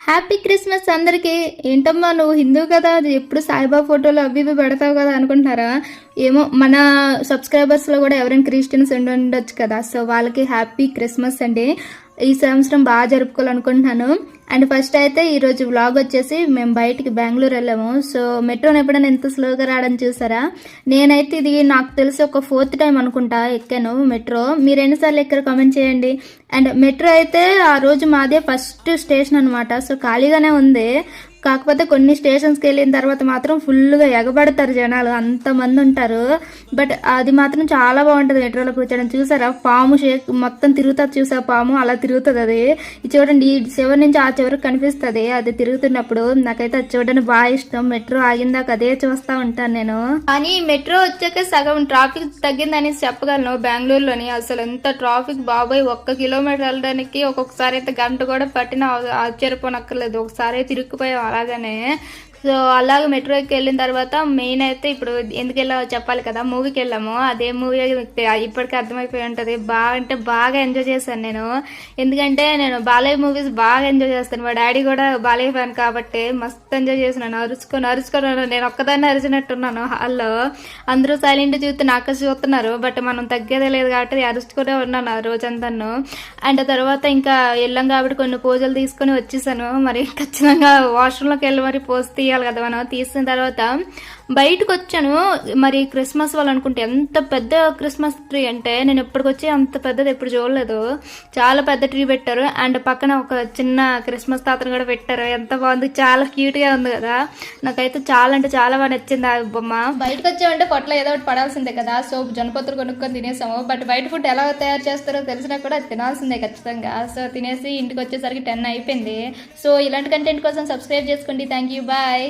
Happy Christmas అందరికీ. ఏంటమ్మా నువ్వు హిందూ కదా, అది ఎప్పుడు సాయిబాబా ఫోటోలు అవి ఇవి పెడతావు కదా అనుకుంటున్నారా? ఏమో మన సబ్స్క్రైబర్స్లో కూడా ఎవరైనా క్రిస్టియన్స్ ఉండొచ్చు కదా, సో వాళ్ళకి హ్యాపీ క్రిస్మస్ అండి. ఈ సంవత్సరం బాగా జరుపుకోవాలనుకుంటున్నాను. అండ్ ఫస్ట్ అయితే ఈరోజు వ్లాగ్ వచ్చేసి మేము బయటికి బెంగళూరు వెళ్ళాము. సో మెట్రోని ఎప్పుడైనా ఎంత స్లోగా రావడం చూసారా? నేనైతే ఇది నాకు తెలిసి ఒక 4th టైం అనుకుంటా ఎక్కాను మెట్రో. మీరు ఎన్నిసార్లు ఎక్కడ కామెంట్ చేయండి. అండ్ మెట్రో అయితే ఆ రోజు మాదే ఫస్ట్ స్టేషన్ అనమాట. సో ఖాళీగానే ఉంది. కాకపోతే కొన్ని స్టేషన్స్కి వెళ్ళిన తర్వాత మాత్రం ఫుల్గా ఎగబడతారు జనాలు, అంతమంది ఉంటారు. బట్ అది మాత్రం చాలా బాగుంటుంది మెట్రోలో కూర్చోడం. చూసారా పాము షేక్ మొత్తం తిరుగుతుంది, చూసా పాము అలా తిరుగుతుంది. అది చూడండి, ఈ చివరి నుంచి ఆ చివరికి కనిపిస్తుంది అది తిరుగుతున్నప్పుడు. నాకైతే అది చూడడానికి బాగా ఇష్టం. మెట్రో ఆగిందాక అదే చూస్తూ ఉంటాను నేను. కానీ మెట్రో వచ్చాక సగం ట్రాఫిక్ తగ్గిందని చెప్పగలను బెంగళూరులోని. అసలు ఎంత ట్రాఫిక్ బాబాయ్, 1 కిలోమీటర్ వెళ్ళడానికి ఒక్కొక్కసారి అయితే గంట కూడా పట్టిన ఆశ్చర్యపోనక్కర్లేదు. ఒకసారి తిరిగిపోయాం అలాగనే. సో అలాగే మెట్రోకి వెళ్ళిన తర్వాత మెయిన్ అయితే ఇప్పుడు ఎందుకు వెళ్ళామో చెప్పాలి కదా, మూవీకి వెళ్ళాము. అదే మూవీ ఇప్పటికీ అర్థమైపోయి ఉంటుంది. బాగా అంటే బాగా ఎంజాయ్ చేశాను నేను. ఎందుకంటే నేను బాలయ్య మూవీస్ బాగా ఎంజాయ్ చేస్తాను. మా డాడీ కూడా బాలయ్య ఫ్యాన్ కాబట్టి మస్తు ఎంజాయ్ చేసినాను. అరుచుకొని నేను ఒక్కదాన్ని అరిచినట్టున్నాను హాల్లో. అందరూ సైలెంట్ చూస్తే నాకు చూస్తున్నారు, బట్ మనం తగ్గేదే లేదు కాబట్టి అరుచుకునే ఉన్నాను ఆ రోజంతాను. అండ్ తర్వాత ఇంకా వెళ్ళాం కాబట్టి కొన్ని పూజలు తీసుకొని వచ్చేసాను. మరి ఖచ్చితంగా వాష్రూమ్లోకి వెళ్ళి మరి పోస్ట్ తీయాలి కదా మనం. తీసిన తర్వాత బయటకు వచ్చాను. మరి క్రిస్మస్ వాళ్ళు అనుకుంటే ఎంత పెద్ద క్రిస్మస్ ట్రీ అంటే నేను ఎప్పటికొచ్చి అంత పెద్దది ఎప్పుడు చూడలేదు. చాలా పెద్ద ట్రీ పెట్టారు. అండ్ పక్కన ఒక చిన్న క్రిస్మస్ తాతను కూడా పెట్టారు. ఎంత బాగుంది, చాలా క్యూట్ గా ఉంది కదా. నాకైతే చాలా అంటే చాలా బాగా నచ్చింది ఆ బొమ్మ. బయటకు వచ్చామంటే పొట్టలో ఏదో ఒకటి పడాల్సిందే కదా. సో జనపత్రులు కొనుక్కొని తినేసాము. బట్ బయట ఫుడ్ ఎలా తయారు చేస్తారో తెలిసినా కూడా తినాల్సిందే ఖచ్చితంగా. సో తినేసి ఇంటికి వచ్చేసరికి 10 అయిపోయింది. సో ఇలాంటి కంటెంట్ కోసం సబ్స్క్రైబ్ చేసుకోండి. Thank you, bye.